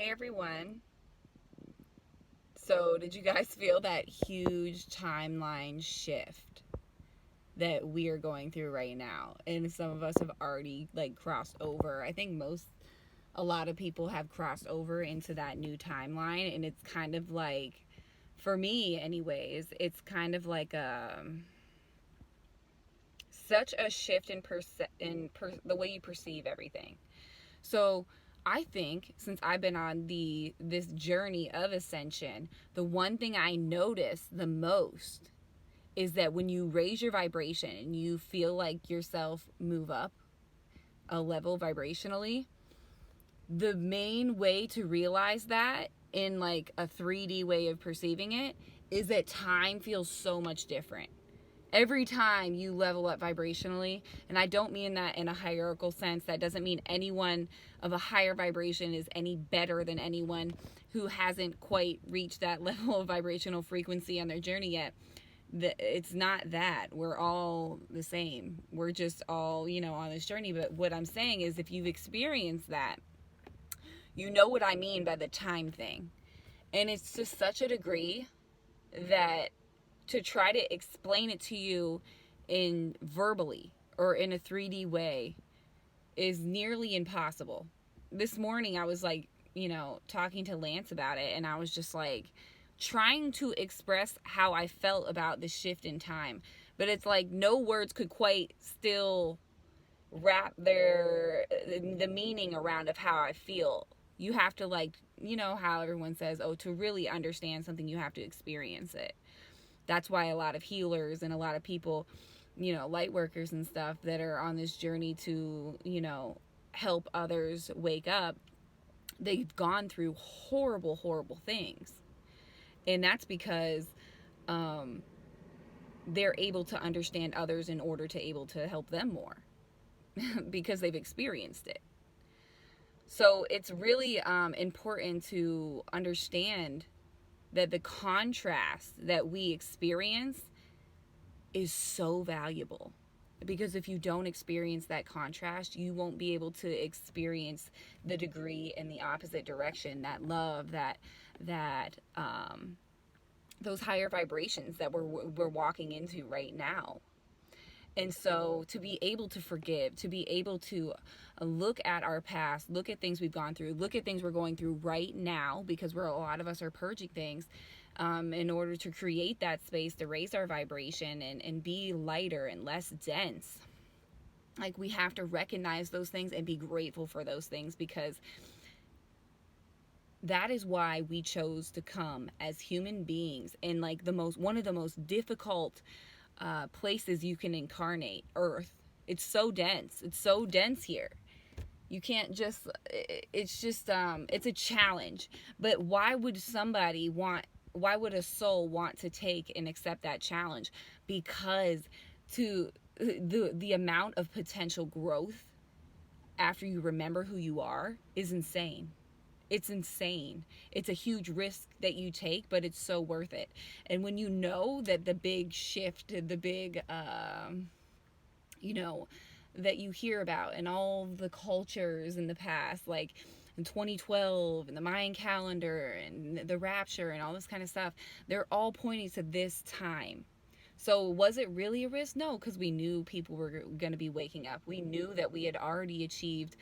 Hey everyone. So, did you guys feel that huge timeline shift that we are going through right now? And some of us have already crossed over. I think a lot of people have crossed over into that new timeline, and it's kind of like, for me anyways, it's kind of like such a shift the way you perceive everything. So I think since I've been on this journey of ascension, the one thing I notice the most is that when you raise your vibration and you feel like yourself move up a level vibrationally, the main way to realize that in like a 3D way of perceiving it is that time feels so much different every time you level up vibrationally. And I don't mean that in a hierarchical sense. That doesn't mean anyone of a higher vibration is any better than anyone who hasn't quite reached that level of vibrational frequency on their journey yet. It's not that. We're all the same. We're just all, on this journey. But what I'm saying is, if you've experienced that, you know what I mean by the time thing. And it's to such a degree that to try to explain it to you in verbally or in a 3D way is nearly impossible. This morning I was talking to Lance about it, and I was just trying to express how I felt about the shift in time. But it's like no words could quite still wrap the meaning around of how I feel. You have to how everyone says, oh, to really understand something you have to experience it. That's why a lot of healers and a lot of people, light workers and stuff that are on this journey to, help others wake up, they've gone through horrible, horrible things. And that's because they're able to understand others in order to able to help them more because they've experienced it. So it's really important to understand that the contrast that we experience is so valuable, because if you don't experience that contrast, you won't be able to experience the degree in the opposite direction, that love, that those higher vibrations that we're walking into right now. And so to be able to forgive, to be able to look at our past, look at things we've gone through, look at things we're going through right now, because a lot of us are purging things in order to create that space to raise our vibration and be lighter and less dense. Like, we have to recognize those things and be grateful for those things, because that is why we chose to come as human beings in one of the most difficult places you can incarnate, Earth. It's so dense. It's so dense here. You can't just, it's a challenge. But why would a soul want to take and accept that challenge? Because the amount of potential growth after you remember who you are is insane. It's insane. It's a huge risk that you take, but it's so worth it. And when you know that the big shift, the big, that you hear about in all the cultures in the past, like in 2012 and the Mayan calendar and the rapture and all this kind of stuff, they're all pointing to this time. So was it really a risk? No, because we knew people were going to be waking up. We knew that we had already achieved,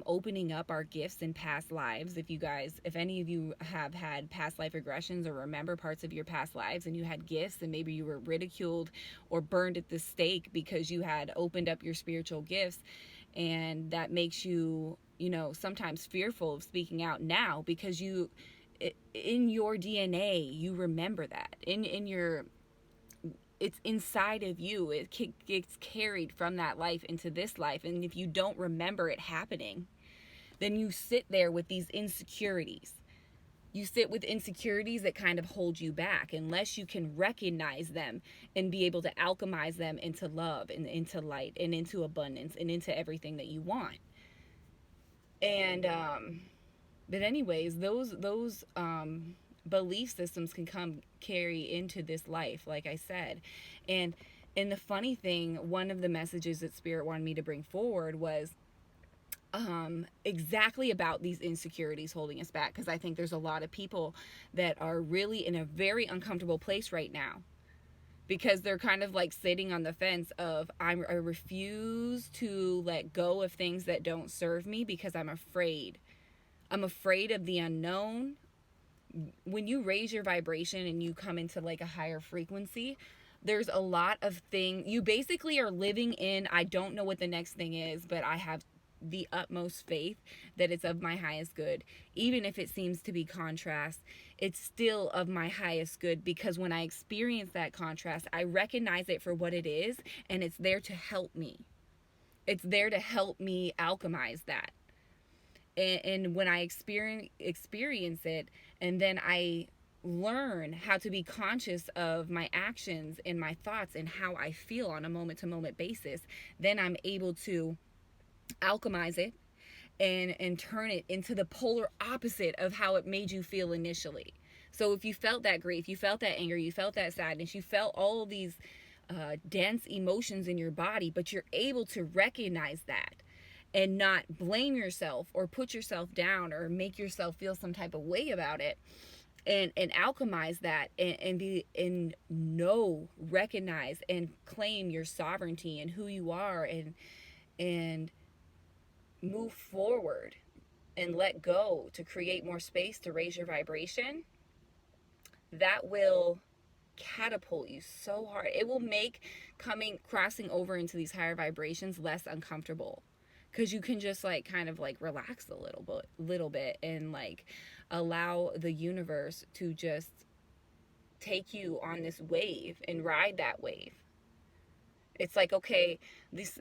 opening up our gifts in past lives. If any of you have had past life regressions or remember parts of your past lives and you had gifts, and maybe you were ridiculed or burned at the stake because you had opened up your spiritual gifts, and that makes you, sometimes fearful of speaking out now, because in your DNA, you remember that. It's inside of you. It gets carried from that life into this life. And if you don't remember it happening, then you sit there with these insecurities. You sit with insecurities that kind of hold you back unless you can recognize them and be able to alchemize them into love and into light and into abundance and into everything that you want. And but anyways, those belief systems can carry into this life, like I said. And the funny thing, one of the messages that Spirit wanted me to bring forward was exactly about these insecurities holding us back, because I think there's a lot of people that are really in a very uncomfortable place right now, because they're kind of like sitting on the fence of I refuse to let go of things that don't serve me because I'm afraid. I'm afraid of the unknown. When you raise your vibration and you come into like a higher frequency, there's a lot of things you basically are living in. I don't know what the next thing is, but I have the utmost faith that it's of my highest good. Even if it seems to be contrast, it's still of my highest good, because when I experience that contrast, I recognize it for what it is, and it's there to help me. It's there to help me alchemize that. And when I experience it, and then I learn how to be conscious of my actions and my thoughts and how I feel on a moment to moment basis, then I'm able to alchemize it and turn it into the polar opposite of how it made you feel initially. So if you felt that grief, you felt that anger, you felt that sadness, you felt all of these dense emotions in your body, but you're able to recognize that and not blame yourself or put yourself down or make yourself feel some type of way about it, and alchemize that, and be and know, recognize and claim your sovereignty and who you are, and move forward and let go to create more space to raise your vibration, that will catapult you so hard. It will make crossing over into these higher vibrations less uncomfortable, because you can just like kind of like relax a little bit and like allow the universe to just take you on this wave and ride that wave. It's like, okay, this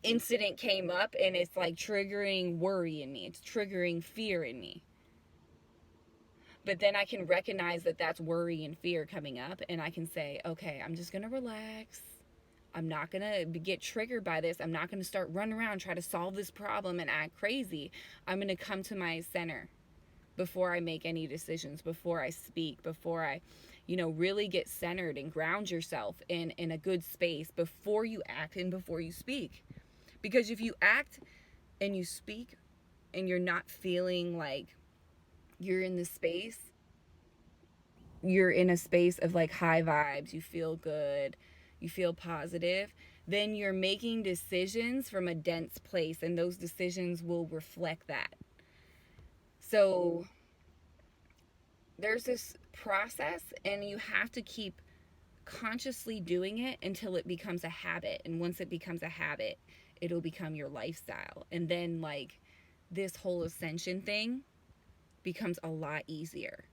incident came up and it's like triggering worry in me, it's triggering fear in me, but then I can recognize that that's worry and fear coming up, and I can say, okay, I'm just gonna relax. I'm not gonna get triggered by this. I'm not gonna start running around try to solve this problem and act crazy. I'm gonna come to my center before I make any decisions, before I speak, before I, really get centered and ground yourself in a good space before you act and before you speak. Because if you act and you speak and you're not feeling like you're in the space, you're in a space of like high vibes, you feel good, you feel positive, then you're making decisions from a dense place, and those decisions will reflect that. So there's this process, and you have to keep consciously doing it until it becomes a habit. And once it becomes a habit, it'll become your lifestyle. And then like this whole ascension thing becomes a lot easier.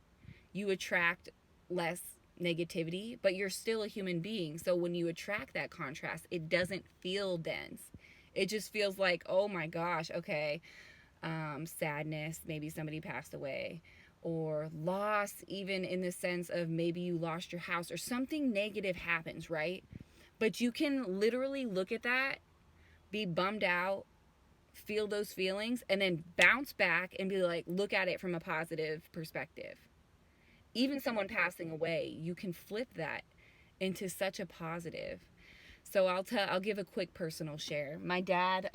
You attract less negativity, but you're still a human being. So when you attract that contrast, it doesn't feel dense. It just feels like, oh my gosh, okay, sadness, maybe somebody passed away, or loss, even in the sense of maybe you lost your house or something negative happens, right? But you can literally look at that, be bummed out, feel those feelings, and then bounce back and be like, look at it from a positive perspective. Even someone passing away, you can flip that into such a positive. So I'll give a quick personal share. My dad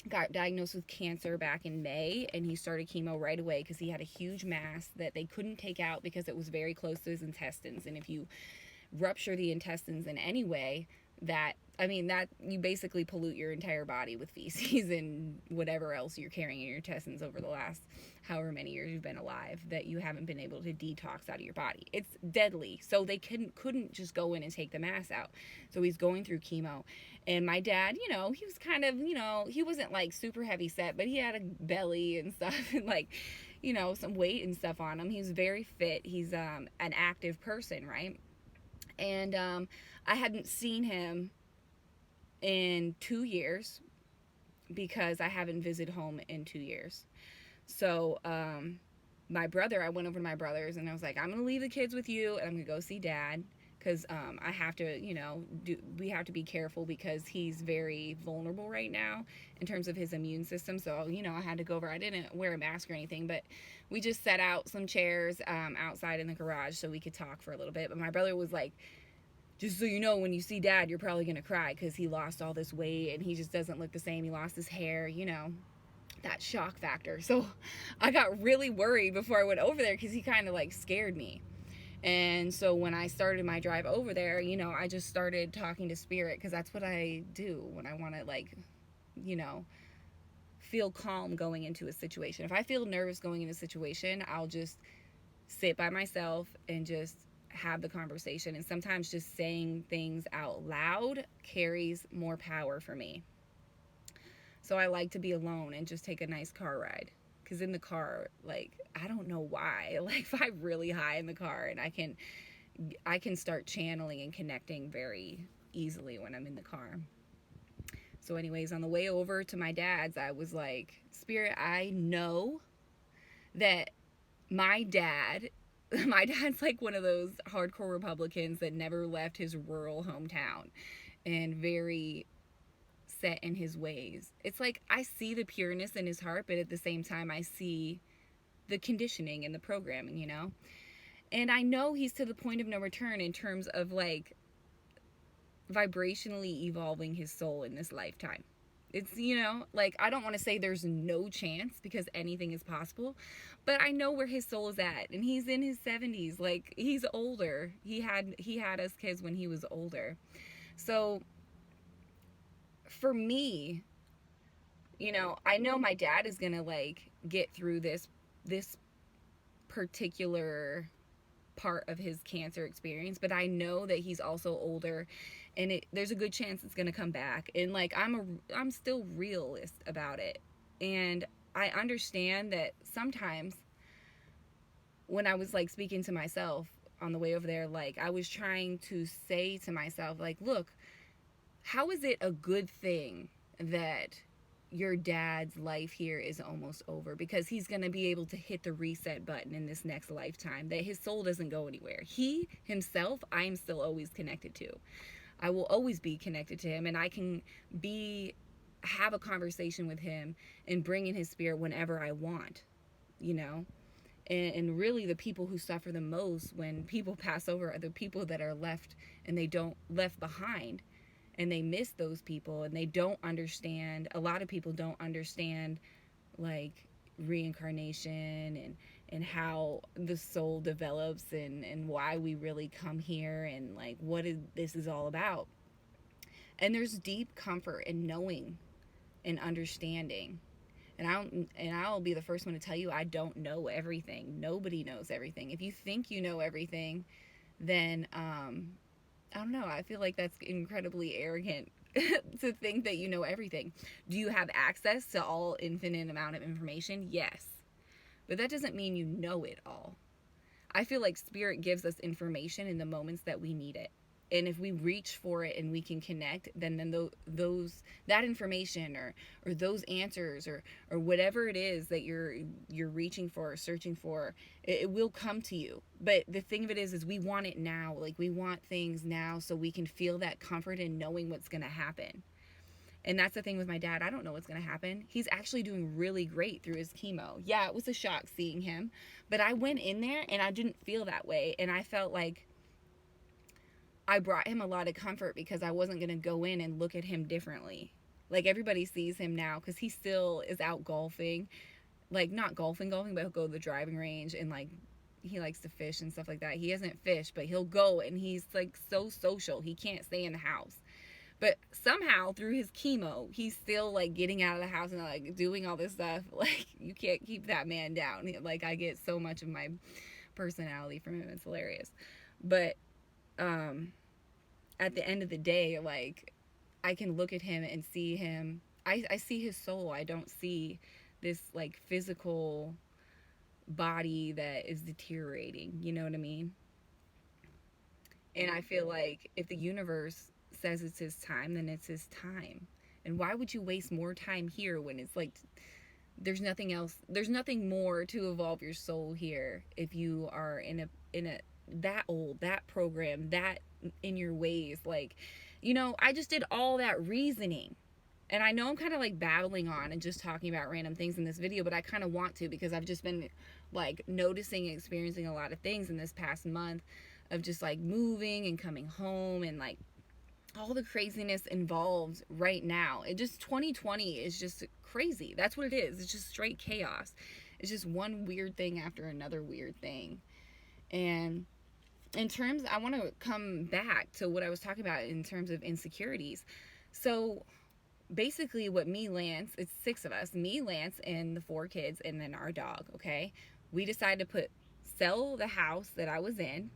got diagnosed with cancer back in May, and he started chemo right away because he had a huge mass that they couldn't take out because it was very close to his intestines. And if you rupture the intestines in any way, that you basically pollute your entire body with feces and whatever else you're carrying in your intestines over the last however many years you've been alive that you haven't been able to detox out of your body. It's deadly. So they couldn't just go in and take the mass out. So he's going through chemo. And my dad, he was kind of, he wasn't like super heavy set, but he had a belly and stuff and like, some weight and stuff on him. He was very fit. He's an active person, right? And I hadn't seen him in 2 years because I haven't visited home in 2 years. So I went over to my brother's and I was like, I'm going to leave the kids with you and I'm going to go see dad, because I have to, we have to be careful because he's very vulnerable right now in terms of his immune system. So, I had to go over. I didn't wear a mask or anything, but we just set out some chairs outside in the garage so we could talk for a little bit. But my brother was like, just so you know, when you see dad, you're probably going to cry because he lost all this weight and he just doesn't look the same. He lost his hair, you know, that shock factor. So I got really worried before I went over there because he kind of like scared me. And so when I started my drive over there, you know, I just started talking to spirit, because that's what I do when I want to, like, you know, feel calm going into a situation. If I feel nervous going into a situation, I'll just sit by myself and just have the conversation. And sometimes just saying things out loud carries more power for me. So I like to be alone and just take a nice car ride. Because in the car, like, I don't know why, like, if I'm really high in the car, and I can start channeling and connecting very easily when I'm in the car. So anyways, on the way over to my dad's, I was like, Spirit, I know that my dad's like one of those hardcore Republicans that never left his rural hometown, and very set in his ways. It's like, I see the pureness in his heart, but at the same time, I see the conditioning and the programming, you know? And I know he's to the point of no return in terms of, like, vibrationally evolving his soul in this lifetime. It's, you know, like, I don't want to say there's no chance, because anything is possible, but I know where his soul is at, and he's in his 70s. Like, he's older. He had us kids when he was older. So for me, you know, I know my dad is gonna, like, get through this particular part of his cancer experience, but I know that he's also older, and there's a good chance it's gonna come back. And, like, I'm still realist about it, and I understand that sometimes when I was, like, speaking to myself on the way over there, like, I was trying to say to myself, like, look, how is it a good thing that your dad's life here is almost over? Because he's going to be able to hit the reset button in this next lifetime, that his soul doesn't go anywhere. He himself, I am still always connected to. I will always be connected to him, and I can have a conversation with him and bring in his spirit whenever I want, you know? And really, the people who suffer the most when people pass over are the people that are left behind. And they miss those people, and they don't understand. A lot of people don't understand, like, reincarnation and how the soul develops, and why we really come here, and, like, this is all about. And there's deep comfort in knowing and understanding. And I'll be the first one to tell you, I don't know everything. Nobody knows everything. If you think you know everything, then I don't know, I feel like that's incredibly arrogant to think that you know everything. Do you have access to all infinite amount of information? Yes. But that doesn't mean you know it all. I feel like spirit gives us information in the moments that we need it. And if we reach for it and we can connect, then that information or those answers or whatever it is that you're reaching for or searching for, it will come to you. But the thing of it is we want it now. Like, we want things now so we can feel that comfort in knowing what's going to happen. And that's the thing with my dad. I don't know what's going to happen. He's actually doing really great through his chemo. Yeah, it was a shock seeing him, but I went in there and I didn't feel that way. And I felt like I brought him a lot of comfort, because I wasn't going to go in and look at him differently. Like, everybody sees him now because he still is out golfing. Like, not golfing, but he'll go to the driving range, and, like, he likes to fish and stuff like that. He hasn't fished, but he'll go, and he's, like, so social. He can't stay in the house. But somehow, through his chemo, he's still, like, getting out of the house and, like, doing all this stuff. Like, you can't keep that man down. Like, I get so much of my personality from him. It's hilarious. But at the end of the day, like, I can look at him and see him. I see his soul. I don't see this, like, physical body that is deteriorating. You know what I mean? And I feel like if the universe says it's his time, then it's his time. And why would you waste more time here when it's like there's nothing else, there's nothing more to evolve your soul here if you are in a that old, that program, that in your ways. Like, you know, I just did all that reasoning, and I know I'm kind of like babbling on and just talking about random things in this video, but I kind of want to, because I've just been, like, noticing and experiencing a lot of things in this past month of just like moving and coming home and like all the craziness involved right now. It just 2020 is just crazy. That's what it is. It's just straight chaos. It's just one weird thing after another weird thing. And in terms, I want to come back to what I was talking about in terms of insecurities. So basically what me, Lance, it's 6 of us, me, Lance, and the 4 kids, and then our dog, okay? We decided to sell the house that I was in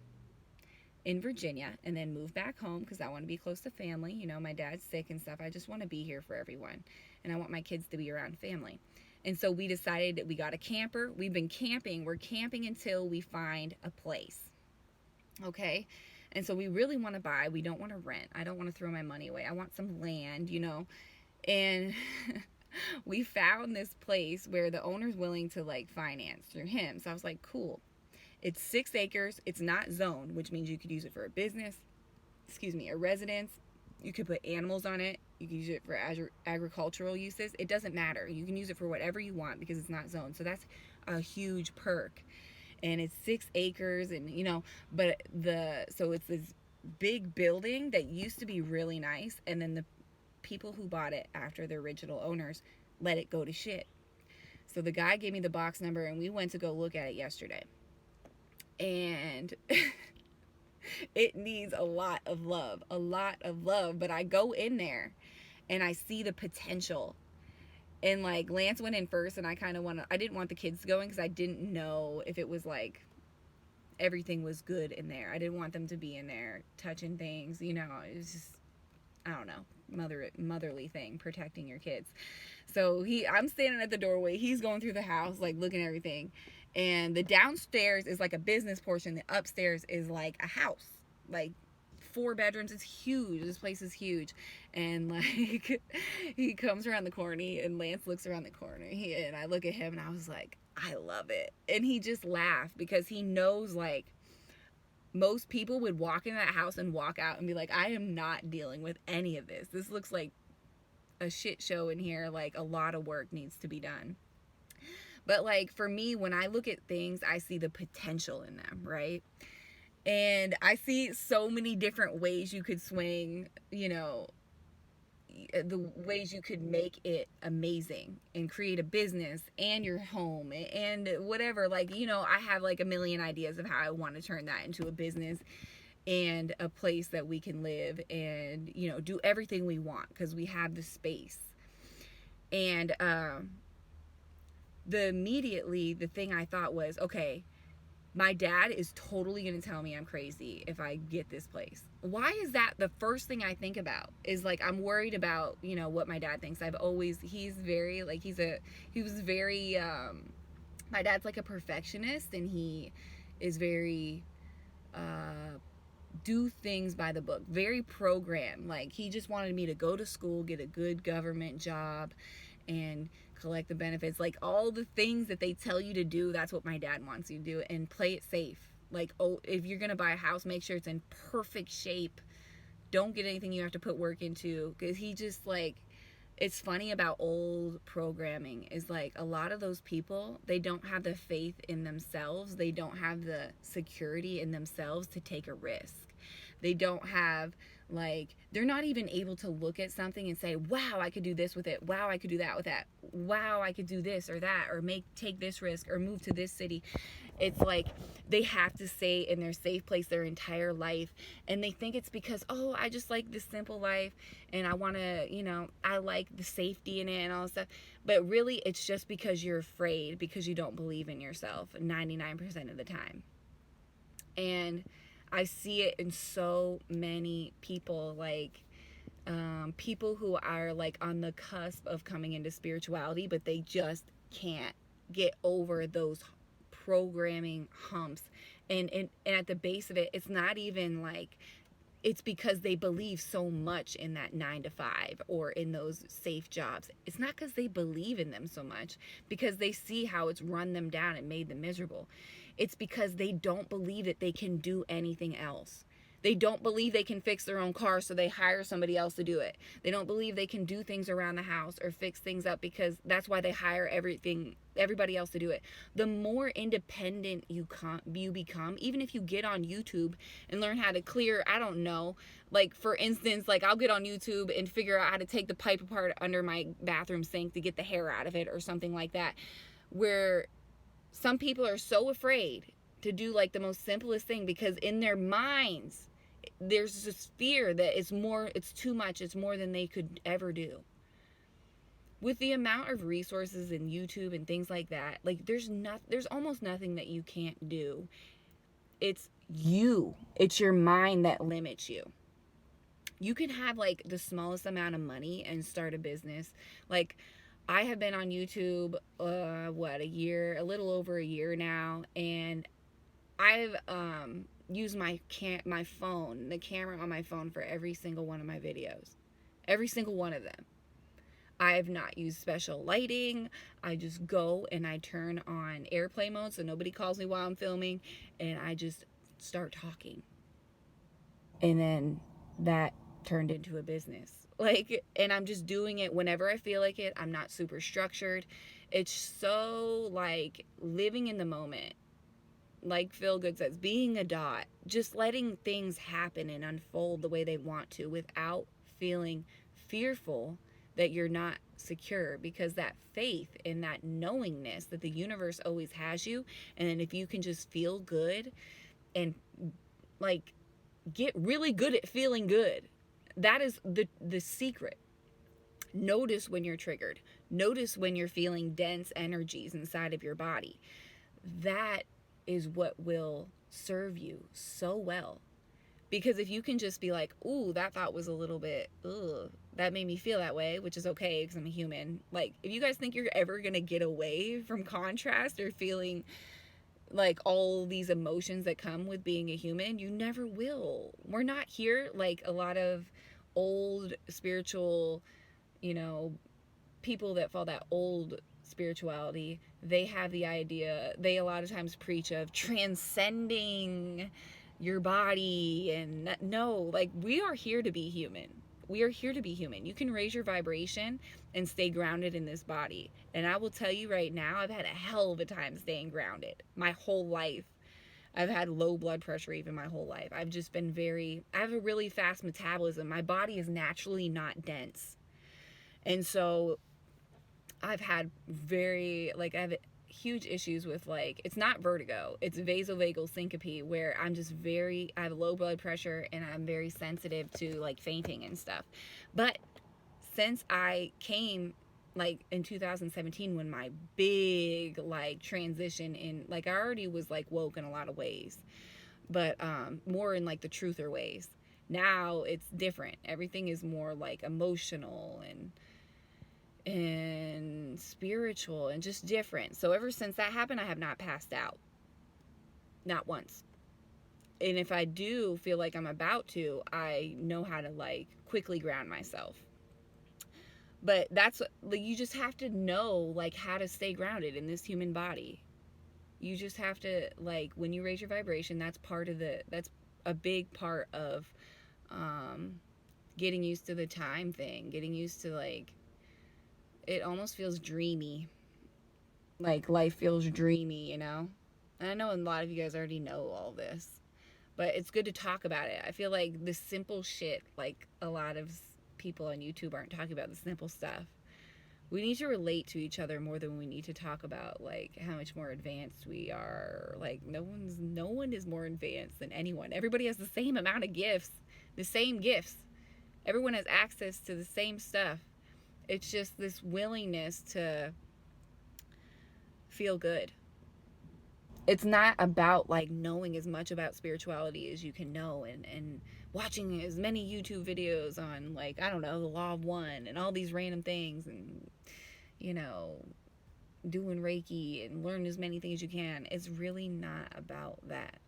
Virginia, and then move back home because I want to be close to family. You know, my dad's sick and stuff. I just want to be here for everyone, and I want my kids to be around family. And so we decided that we got a camper. We've been camping. We're camping until we find a place, okay? And so we really want to buy. We don't want to rent. I don't want to throw my money away. I want some land, you know. And we found this place where the owner's willing to like finance through him. So I was like, cool. It's 6 acres. It's not zoned, which means you could use it for a business, a residence. You could put animals on it. You can use it for agricultural uses. It doesn't matter. You can use it for whatever you want because it's not zoned. So that's a huge perk. And it's 6 acres, and you know, but so it's this big building that used to be really nice, and then the people who bought it after the original owners let it go to shit. So the guy gave me the box number, and we went to go look at it yesterday. And it needs a lot of love, but I go in there and I see the potential. And like Lance went in first, and I didn't want the kids going because I didn't know if it was like everything was good in there. I didn't want them to be in there touching things, you know. It was just, I don't know, motherly thing, protecting your kids. So I'm standing at the doorway, he's going through the house, like looking at everything. And the downstairs is like a business portion. The upstairs is like a house, like 4 bedrooms. It's huge. This place is huge. And like, he comes around the corner, and Lance looks around the corner, and I look at him, and I was like, I love it. And he just laughed because he knows like most people would walk in that house and walk out and be like, I am not dealing with any of this. This looks like a shit show in here. Like a lot of work needs to be done. But like for me, when I look at things, I see the potential in them, right? And I see so many different ways you could swing, you know, the ways you could make it amazing and create a business and your home and whatever. Like, you know, I have like a million ideas of how I want to turn that into a business and a place that we can live and, you know, do everything we want because we have the space. And the thing I thought was, okay, my dad is totally going to tell me I'm crazy if I get this place. Why is that the first thing I think about? Is like, I'm worried about, you know, what my dad thinks. He's very, like, my dad's like a perfectionist, and he is very, do things by the book, very programmed. Like, he just wanted me to go to school, get a good government job, and collect the benefits. Like, all the things that they tell you to do, that's what my dad wants you to do, and play it safe. Like, oh, if you're gonna buy a house, make sure it's in perfect shape. Don't get anything you have to put work into, because he just, like, it's funny about old programming is like a lot of those people, they don't have the faith in themselves, they don't have the security in themselves to take a risk. They don't have, like, they're not even able to look at something and say, wow, I could do this with it. Wow, I could do that with that. Wow, I could do this or that, or take this risk, or move to this city. It's like they have to stay in their safe place their entire life. And they think it's because, oh, I just like this simple life, and I want to, you know, I like the safety in it and all that stuff. But really, it's just because you're afraid, because you don't believe in yourself 99% of the time. And I see it in so many people, like people who are like on the cusp of coming into spirituality, but they just can't get over those programming humps. And at the base of it, it's not even like, it's because they believe so much in that 9 to 5 or in those safe jobs. It's not because they believe in them so much, because they see how it's run them down and made them miserable. It's because they don't believe that they can do anything else. They don't believe they can fix their own car, so they hire somebody else to do it. They don't believe they can do things around the house or fix things up, because that's why they hire everybody else to do it. The more independent you become, even if you get on YouTube and learn how to clear, I don't know, like for instance, like I'll get on YouTube and figure out how to take the pipe apart under my bathroom sink to get the hair out of it or something like that, where some people are so afraid to do like the most simplest thing, because in their minds there's this fear that it's too much, it's more than they could ever do. With the amount of resources in YouTube and things like that, like there's almost nothing that you can't do. It's your mind that limits you. You can have like the smallest amount of money and start a business. Like I have been on YouTube a little over a year now, and I've used my phone, the camera on my phone, for every single one of my videos. Every single one of them. I have not used special lighting. I just go and I turn on airplane mode so nobody calls me while I'm filming, and I just start talking. And then that turned into a business. Like, and I'm just doing it whenever I feel like it. I'm not super structured. It's so like living in the moment. Like Phil Good says, being a dot, just letting things happen and unfold the way they want to without feeling fearful that you're not secure, because that faith and that knowingness that the universe always has you, and then if you can just feel good and like get really good at feeling good, that is the secret. Notice when you're triggered. Notice when you're feeling dense energies inside of your body. That is what will serve you so well. Because if you can just be like, ooh, that thought was a little bit, ugh, that made me feel that way, which is okay because I'm a human. Like, if you guys think you're ever going to get away from contrast or feeling like all these emotions that come with being a human, you never will. We're not here like a lot of old spiritual, people that follow that old spirituality. They have the idea, they a lot of times preach of transcending your body, and no, like we are here to be human. We are here to be human. You can raise your vibration and stay grounded in this body. And I will tell you right now, I've had a hell of a time staying grounded my whole life. I've had low blood pressure even my whole life. I've just been I have a really fast metabolism. My body is naturally not dense. And so I've had I have huge issues with it's not vertigo, it's vasovagal syncope, where I have low blood pressure and I'm very sensitive to fainting and stuff. But since I came in 2017, when my big transition in I already was woke in a lot of ways, but more in the truther ways. Now it's different. Everything is more emotional and spiritual and just different. So ever since that happened, I have not passed out. Not once. And if I do feel like I'm about to, I know how to quickly ground myself. But that's you just have to know how to stay grounded in this human body. You just have to when you raise your vibration, that's a big part of getting used to the time thing, getting used to it almost feels dreamy. Life feels dreamy, And I know a lot of you guys already know all this, but it's good to talk about it. I feel like the simple shit, a lot of people on YouTube aren't talking about the simple stuff. We need to relate to each other more than we need to talk about how much more advanced we are. No one is more advanced than anyone. Everybody has the same amount of gifts, the same gifts. Everyone has access to the same stuff. It's just this willingness to feel good. It's not about knowing as much about spirituality as you can know, and watching as many YouTube videos on I don't know, the Law of One and all these random things, and doing Reiki and learn as many things as you can. It's really not about that.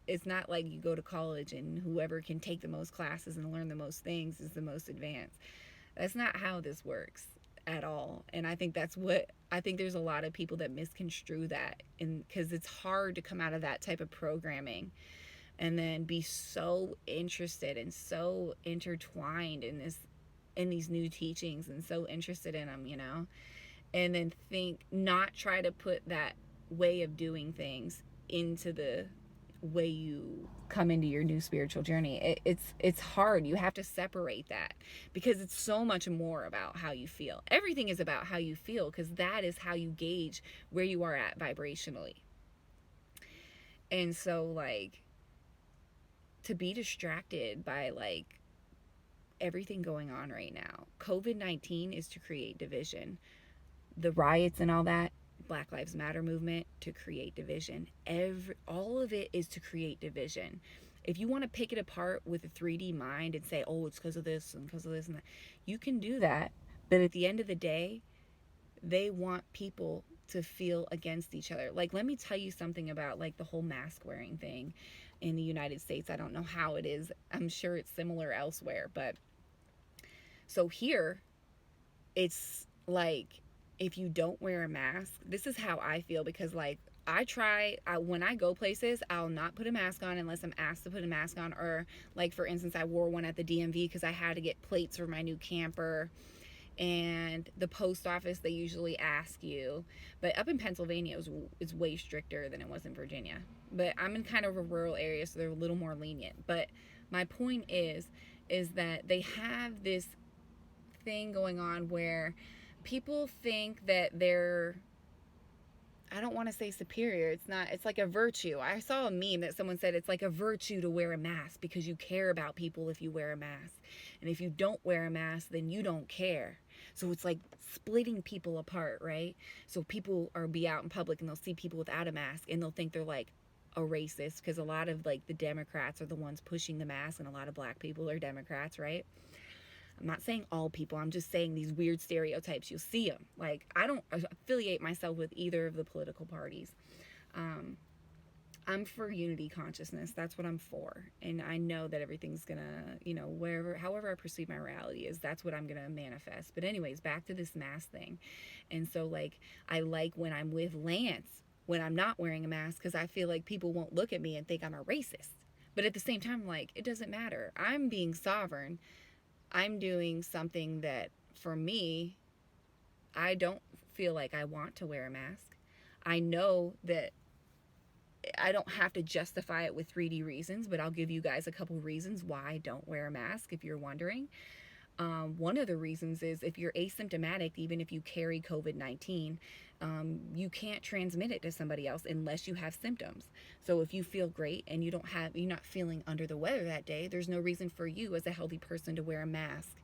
It's not like you go to college and whoever can take the most classes and learn the most things is the most advanced. That's not how this works at all. And I think there's a lot of people that misconstrue that, because it's hard to come out of that type of programming and then be so interested and so intertwined in these new teachings and so interested in them, and then not try to put that way of doing things into the way you come into your new spiritual journey. It's hard. You have to separate that, because it's so much more about how you feel. Everything is about how you feel, because that is how you gauge where you are at vibrationally. And so, like, to be distracted by, like, everything going on right now, COVID-19 is to create division. The riots and all that, Black Lives Matter movement, to create division. All of it is to create division. If you want to pick it apart with a 3D mind and say, oh, it's because of this and because of this and that, you can do that. But at the end of the day, they want people to feel against each other. Like, let me tell you something about, like, the whole mask wearing thing in the United States. I don't know how it is. I'm sure it's similar elsewhere. But so here, it's like, if you don't wear a mask, this is how I feel, because, like, when I go places, I'll not put a mask on unless I'm asked to put a mask on. Or, like, for instance, I wore one at the DMV because I had to get plates for my new camper. And the post office, they usually ask you. But up in Pennsylvania, it's way stricter than it was in Virginia. But I'm in kind of a rural area, so they're a little more lenient. But my point is that they have this thing going on where people think that they're, I don't want to say superior. It's like a virtue. I saw a meme that someone said it's like a virtue to wear a mask because you care about people if you wear a mask. And if you don't wear a mask, then you don't care. So it's like splitting people apart, right? So people be out in public and they'll see people without a mask and they'll think they're like a racist, because a lot of, like, the Democrats are the ones pushing the mask, and a lot of Black people are Democrats, right? I'm not saying all people. I'm just saying these weird stereotypes. You'll see them. Like, I don't affiliate myself with either of the political parties. I'm for unity consciousness. That's what I'm for. And I know that everything's going to, however I perceive my reality is, that's what I'm going to manifest. But anyways, back to this mask thing. And so, like, I like when I'm with Lance, when I'm not wearing a mask, because I feel like people won't look at me and think I'm a racist. But at the same time, like, it doesn't matter. I'm being sovereign. I'm doing something that, for me, I don't feel like I want to wear a mask. I know that I don't have to justify it with 3D reasons, but I'll give you guys a couple reasons why I don't wear a mask, if you're wondering. One of the reasons is, if you're asymptomatic, even if you carry COVID-19, you can't transmit it to somebody else unless you have symptoms. So if you feel great and you're not feeling under the weather that day, there's no reason for you as a healthy person to wear a mask.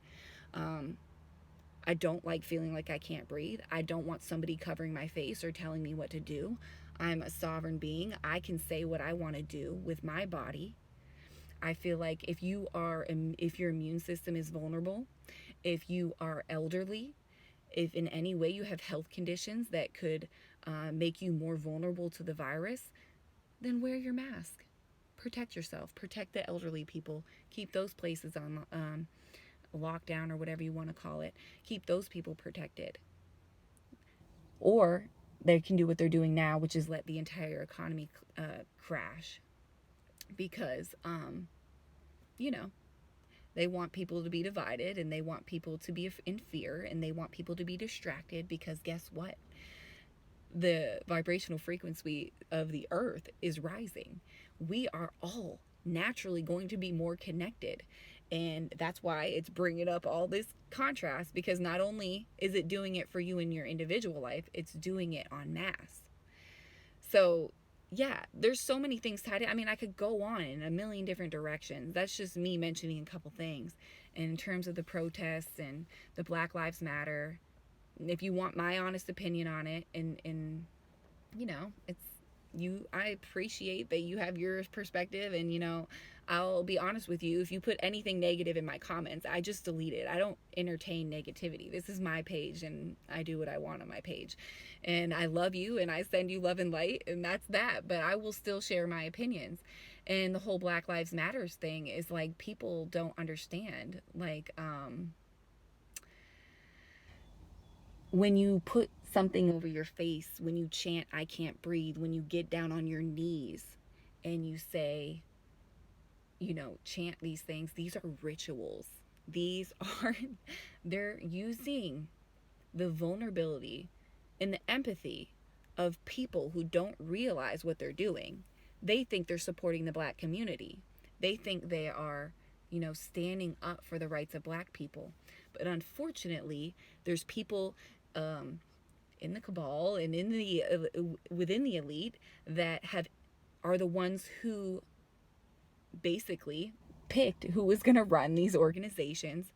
I don't like feeling like I can't breathe. I don't want somebody covering my face or telling me what to do. I'm a sovereign being. I can say what I want to do with my body. I feel like if your immune system is vulnerable, if you are elderly, if in any way you have health conditions that could make you more vulnerable to the virus, then wear your mask. Protect yourself. Protect the elderly people. Keep those places on lockdown, or whatever you want to call it. Keep those people protected. Or they can do what they're doing now, which is let the entire economy crash. Because, they want people to be divided, and they want people to be in fear, and they want people to be distracted, because guess what? The vibrational frequency of the earth is rising. We are all naturally going to be more connected. And that's why it's bringing up all this contrast, because not only is it doing it for you in your individual life, it's doing it en masse. So yeah, there's so many things tied in. I mean, I could go on in a million different directions. That's just me mentioning a couple things. And in terms of the protests and the Black Lives Matter, if you want my honest opinion on it, and I appreciate that you have your perspective, and I'll be honest with you, if you put anything negative in my comments, I just delete it. I don't entertain negativity. This is my page, and I do what I want on my page. And I love you, and I send you love and light, and that's that. But I will still share my opinions. And the whole Black Lives Matters thing is, like, people don't understand. Like, when you put something over your face, when you chant, I can't breathe, when you get down on your knees and you say, chant these things. These are rituals. These are, they're using the vulnerability and the empathy of people who don't realize what they're doing. They think they're supporting the Black community. They think they are, standing up for the rights of Black people. But unfortunately, there's people in the cabal and in the within the elite that are the ones who basically picked who was going to run these organizations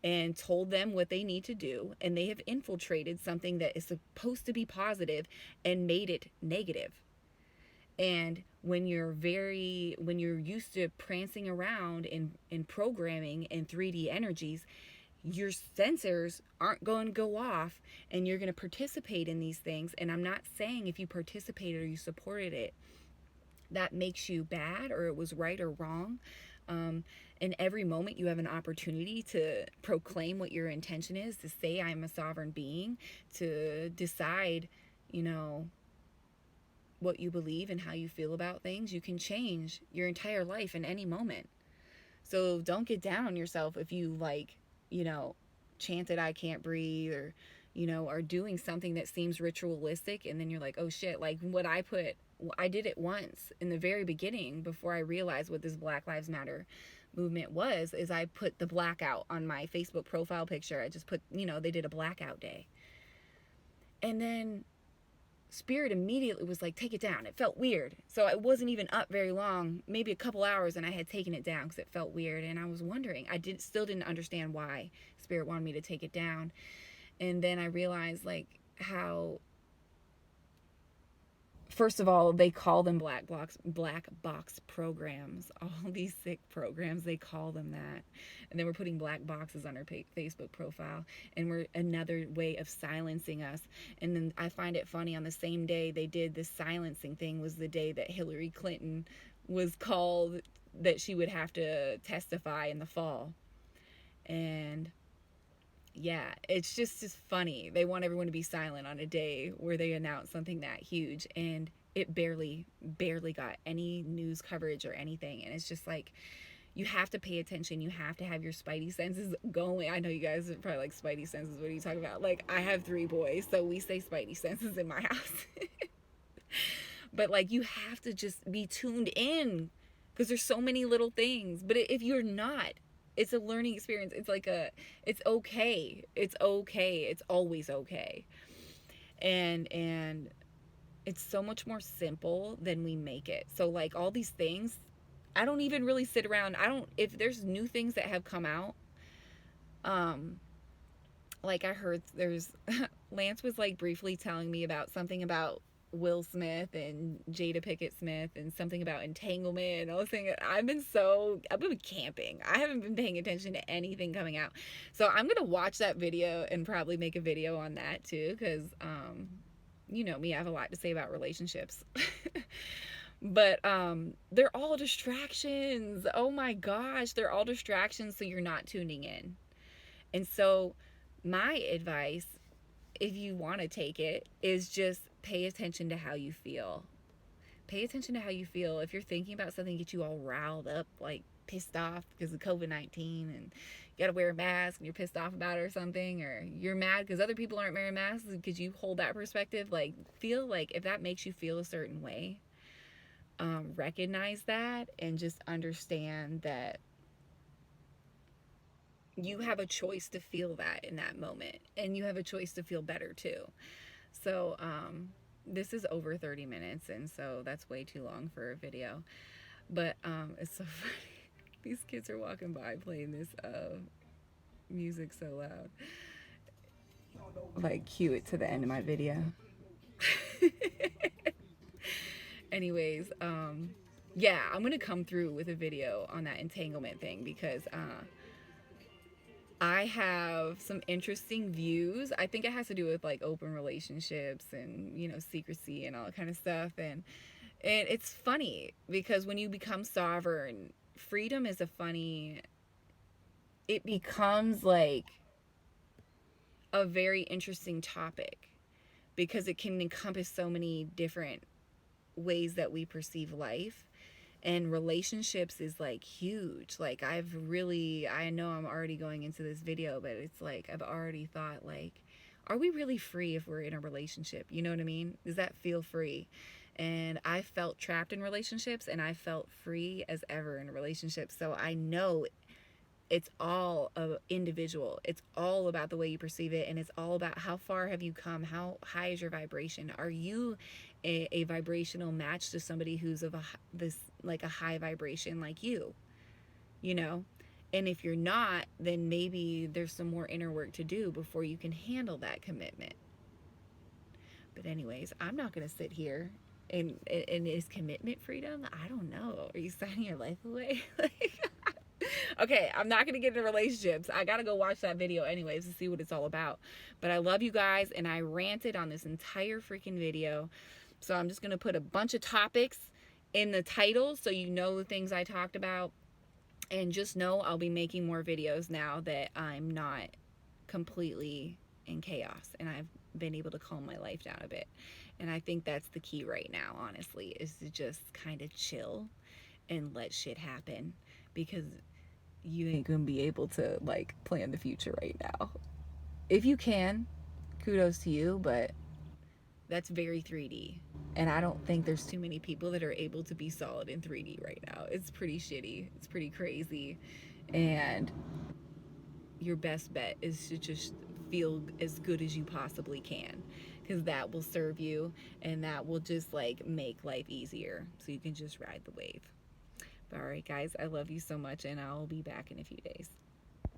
and told them what they need to do, and they have infiltrated something that is supposed to be positive and made it negative. And when you're used to prancing around in programming and 3D energies, your sensors aren't going to go off, and you're going to participate in these things. And I'm not saying if you participated or you supported it, that makes you bad or it was right or wrong. In every moment you have an opportunity to proclaim what your intention is, to say I'm a sovereign being, to decide, what you believe and how you feel about things. You can change your entire life in any moment. So don't get down on yourself if you chanted I can't breathe, or are doing something that seems ritualistic, and then you're like, oh shit, like what I did it once in the very beginning before I realized what this Black Lives Matter movement was, is I put the blackout on my Facebook profile picture. I just put, they did a blackout day. And then Spirit immediately was like, take it down. It felt weird. So I wasn't even up very long, maybe a couple hours, and I had taken it down because it felt weird. And I was wondering, still didn't understand why Spirit wanted me to take it down. And then I realized how, first of all, they call them black box programs. All these sick programs, they call them that. And then we're putting black boxes on our Facebook profile, and we're another way of silencing us. And then I find it funny, on the same day they did this silencing thing was the day that Hillary Clinton was called that she would have to testify in the fall. And yeah, it's just funny. They want everyone to be silent on a day where they announce something that huge, and it barely got any news coverage or anything. And it's just like, you have to pay attention. You have to have your spidey senses going. I know you guys are probably like, spidey senses, what are you talking about? Like, I have 3 boys, so we say spidey senses in my house. But you have to just be tuned in, because there's so many little things. But if you're not, it's a learning experience. It's it's okay. It's okay. It's always okay. And it's so much more simple than we make it. So all these things, I don't even really sit around. If there's new things that have come out, I heard Lance was briefly telling me about something about Will Smith and Jada Pinkett Smith, and something about entanglement. And I was thinking, I've been camping. I haven't been paying attention to anything coming out. So I'm going to watch that video and probably make a video on that too, because, you know me, I have a lot to say about relationships. But they're all distractions. Oh my gosh, they're all distractions, so you're not tuning in. And so my advice, if you want to take it, is just pay attention to how you feel. Pay attention to how you feel. If you're thinking about something that gets you all riled up, pissed off because of COVID-19, and you got to wear a mask and you're pissed off about it or something, or you're mad because other people aren't wearing masks because you hold that perspective, feel if that makes you feel a certain way, recognize that and just understand that you have a choice to feel that in that moment, and you have a choice to feel better too. So this is over 30 minutes, and so that's way too long for a video, but it's so funny. These kids are walking by playing this music so loud. Cue it to the end of my video. Anyways, yeah, I'm gonna come through with a video on that entanglement thing, because I have some interesting views. I think it has to do with open relationships and, secrecy and all that kind of stuff. And it's funny because when you become sovereign, freedom is it becomes a very interesting topic, because it can encompass so many different ways that we perceive life. And relationships is like huge. Like I know I'm already going into this video, but it's like I've already thought like, are we really free if we're in a relationship? You know what I mean? Does that feel free? And I felt trapped in relationships, and I felt free as ever in relationships. So I know it's all individual. It's all about the way you perceive it, and it's all about how far have you come, how high is your vibration. Are you a vibrational match to somebody who's of a high vibration like you, you know? And if you're not, then maybe there's some more inner work to do before you can handle that commitment. But anyways, I'm not going to sit here. And is commitment freedom? I don't know. Are you signing your life away? Okay, I'm not going to get into relationships. I got to go watch that video anyways to see what it's all about. But I love you guys, and I ranted on this entire freaking video. So I'm just going to put a bunch of topics in the title so you know the things I talked about. And just know I'll be making more videos now that I'm not completely in chaos, and I've been able to calm my life down a bit. And I think that's the key right now, honestly, is to just kind of chill and let shit happen, because you ain't gonna be able to like plan the future right now. If you can, kudos to you, but that's very 3D. And I don't think there's too many people that are able to be solid in 3D right now. It's pretty shitty. It's pretty crazy. And your best bet is to just feel as good as you possibly can, because that will serve you, and that will just like make life easier so you can just ride the wave. But all right, guys, I love you so much, and I'll be back in a few days.